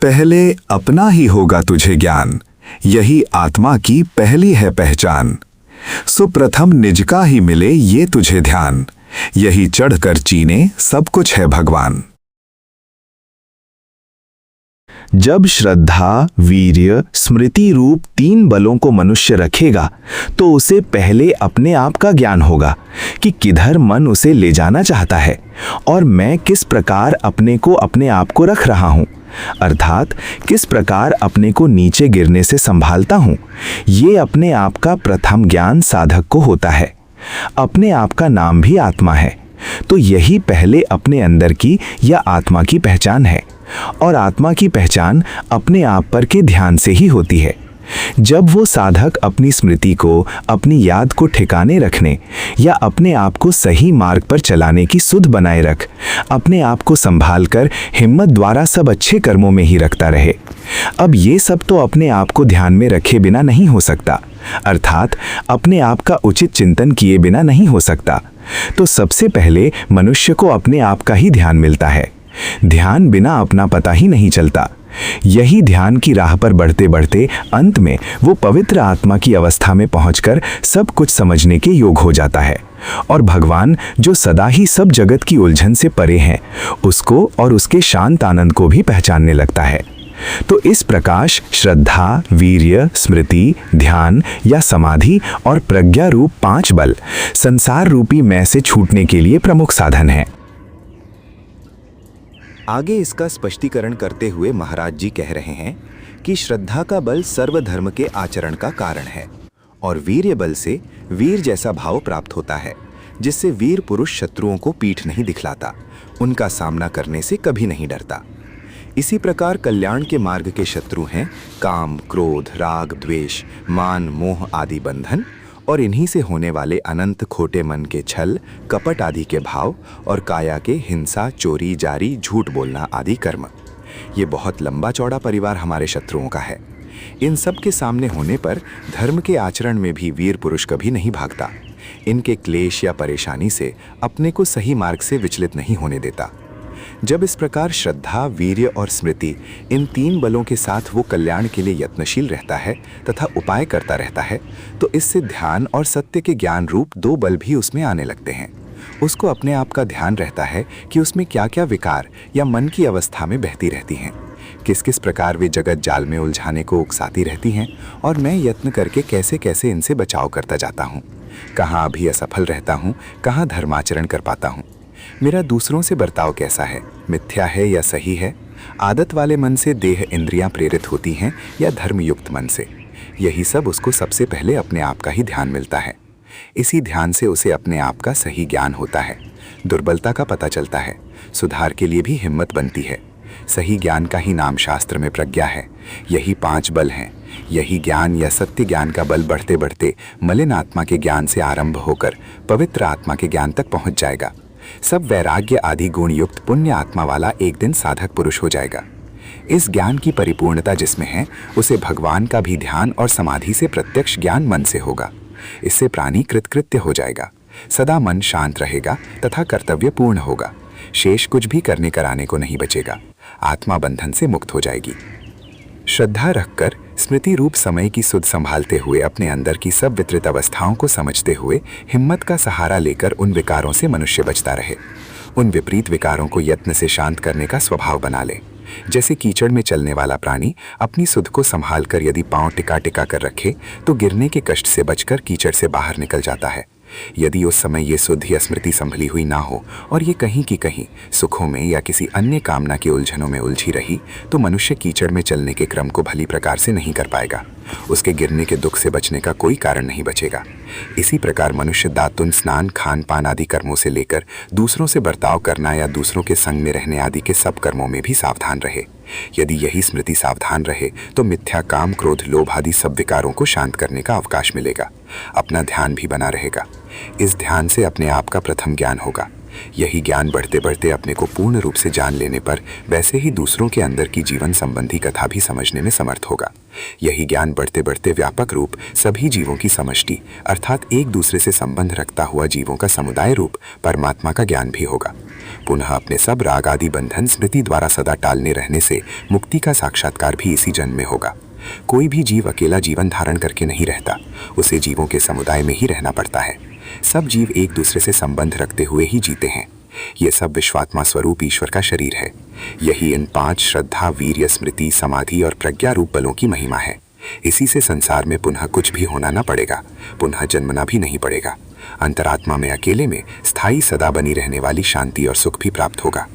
पहले अपना ही होगा तुझे ज्ञान, यही आत्मा की पहली है पहचान। सुप्रथम निज का ही मिले ये तुझे ध्यान, यही चढ़कर चीने सब कुछ है भगवान। जब श्रद्धा, वीर्य, स्मृति रूप 3 बलों को मनुष्य रखेगा तो उसे पहले अपने आप का ज्ञान होगा कि किधर मन उसे ले जाना चाहता है और मैं किस प्रकार अपने आप को रख रहा हूँ, अर्थात किस प्रकार अपने को नीचे गिरने से संभालता हूँ। ये अपने आप का प्रथम ज्ञान साधक को होता है। अपने आप का नाम भी आत्मा है, तो यही पहले अपने अंदर की या आत्मा की पहचान है और आत्मा की पहचान अपने आप पर के ध्यान से ही होती है। जब वो साधक अपनी स्मृति को, अपनी याद को ठिकाने रखने या अपने आप को सही मार्ग पर चलाने की सुध बनाए रख, अपने आप को संभाल कर हिम्मत द्वारा सब अच्छे कर्मों में ही रखता रहे। अब ये सब तो अपने आप को ध्यान में रखे बिना नहीं हो सकता, अर्थात अपने आप का उचित चिंतन किए बिना नहीं हो सकता। तो सबसे पहले मनुष्य को अपने आप का ही ध्यान मिलता है। ध्यान बिना अपना पता ही नहीं चलता। यही ध्यान की राह पर बढ़ते बढ़ते अंत में वो पवित्र आत्मा की अवस्था में पहुंचकर सब कुछ समझने के योग हो जाता है और भगवान, जो सदा ही सब जगत की उलझन से परे हैं, उसको और उसके शांत आनंद को भी पहचानने लगता है। तो इस प्रकाश श्रद्धा, वीर्य, स्मृति, ध्यान या समाधि और प्रज्ञा रूप 5 बल संसार रूपी मैं से छूटने के लिए प्रमुख साधन हैं। आगे इसका स्पष्टीकरण करते हुए महाराज जी कह रहे हैं कि श्रद्धा का बल सर्वधर्म के आचरण का कारण है और वीर्य बल से वीर जैसा भाव प्राप्त होता है, जिससे वीर पुरुष शत्रुओं को पीठ नहीं दिखलाता, उनका सामना करने से कभी नहीं डरता। इसी प्रकार कल्याण के मार्ग के शत्रु हैं काम, क्रोध, राग, द्वेष, मान, मोह आदि बंधन और इन्हीं से होने वाले अनंत खोटे मन के छल, कपट आदि के भाव और काया के हिंसा, चोरी, जारी, झूठ बोलना आदि कर्म। ये बहुत लंबा चौड़ा परिवार हमारे शत्रुओं का है। इन सब के सामने होने पर धर्म के आचरण में भी वीर पुरुष कभी नहीं भागता। इनके क्लेश या परेशानी से अपने को सही मार्ग से विचलित नहीं होने देता। जब इस प्रकार श्रद्धा, वीर्य और स्मृति, इन 3 बलों के साथ वो कल्याण के लिए यत्नशील रहता है तथा उपाय करता रहता है, तो इससे ध्यान और सत्य के ज्ञान रूप 2 बल भी उसमें आने लगते हैं। उसको अपने आप का ध्यान रहता है कि उसमें क्या क्या विकार या मन की अवस्था में बहती रहती हैं, किस किस प्रकार वे जगत जाल में उलझाने को उकसाती रहती हैं और मैं यत्न करके कैसे कैसे इनसे बचाव करता जाता हूँ, कहाँ अभी असफल रहता हूँ, कहाँ धर्माचरण कर पाता हूँ, मेरा दूसरों से बर्ताव कैसा है, मिथ्या है या सही है, आदत वाले मन से देह इंद्रियां प्रेरित होती हैं या धर्मयुक्त मन से। यही सब उसको सबसे पहले अपने आप का ही ध्यान मिलता है। इसी ध्यान से उसे अपने आप का सही ज्ञान होता है, दुर्बलता का पता चलता है, सुधार के लिए भी हिम्मत बनती है। सही ज्ञान का ही नाम शास्त्र में प्रज्ञा है। यही 5 बल हैं। यही ज्ञान या सत्य ज्ञान का बल बढ़ते बढ़ते मलिन आत्मा के ज्ञान से आरंभ होकर पवित्र आत्मा के ज्ञान तक पहुंच जाएगा। सब वैराग्य आदि गुण युक्त पुण्य आत्मा वाला एक दिन साधक पुरुष हो जाएगा। इस ज्ञान की परिपूर्णता जिसमें है, उसे भगवान का भी ध्यान और समाधि से प्रत्यक्ष ज्ञान मन से होगा। इससे प्राणी कृतकृत्य हो जाएगा, सदा मन शांत रहेगा तथा कर्तव्य पूर्ण होगा। शेष कुछ भी करने कराने को नहीं बचेगा। आत्मा बंधन से मुक्त हो जाएगी। श्रद्धा रखकर स्मृति रूप समय की सुध संभालते हुए अपने अंदर की सब वितरित अवस्थाओं को समझते हुए हिम्मत का सहारा लेकर उन विकारों से मनुष्य बचता रहे। उन विपरीत विकारों को यत्न से शांत करने का स्वभाव बना ले। जैसे कीचड़ में चलने वाला प्राणी अपनी सुध को संभाल कर यदि पांव टिका टिका कर रखे तो गिरने के कष्ट से बचकर कीचड़ से बाहर निकल जाता है। यदि उस समय ये सुध या स्मृति संभली हुई ना हो और ये कहीं की कहीं सुखों में या किसी अन्य कामना की उलझनों में उलझी रही, तो मनुष्य कीचड़ में चलने के क्रम को भली प्रकार से नहीं कर पाएगा। उसके गिरने के दुख से बचने का कोई कारण नहीं बचेगा। इसी प्रकार मनुष्य दातुन, स्नान, खान पान आदि कर्मों से लेकर दूसरों से बर्ताव करना या दूसरों के संग में रहने आदि के सब कर्मों में भी सावधान रहे। यदि यही स्मृति सावधान रहे तो मिथ्या, काम, क्रोध, लोभ आदि सब विकारों को शांत करने का अवकाश मिलेगा। अपना ध्यान भी बना रहेगा। इस ध्यान से अपने आप का प्रथम ज्ञान होगा। यही ज्ञान बढ़ते बढ़ते अपने को पूर्ण रूप से जान लेने पर वैसे ही दूसरों के अंदर की जीवन संबंधी कथा भी समझने में समर्थ होगा। यही ज्ञान बढ़ते बढ़ते व्यापक रूप सभी जीवों की समष्टि अर्थात एक दूसरे से संबंध रखता हुआ जीवों का समुदाय रूप परमात्मा का ज्ञान भी होगा। पुनः अपने सब राग आदि बंधन स्मृति द्वारा सदा टालने रहने से मुक्ति का साक्षात्कार भी इसी जन्म में होगा। कोई भी जीव अकेला जीवन धारण करके नहीं रहता, उसे जीवों के समुदाय में ही रहना पड़ता है। सब जीव एक दूसरे से संबंध रखते हुए ही जीते हैं। ये सब विश्वात्मा स्वरूप ईश्वर का शरीर है। यही इन 5 श्रद्धा, वीर्य, स्मृति, समाधि और प्रज्ञा रूप बलों की महिमा है। इसी से संसार में पुनः कुछ भी होना न पड़ेगा, पुनः जन्मना भी नहीं पड़ेगा। अंतरात्मा में अकेले में स्थायी सदा बनी रहने वाली शांति और सुख भी प्राप्त होगा।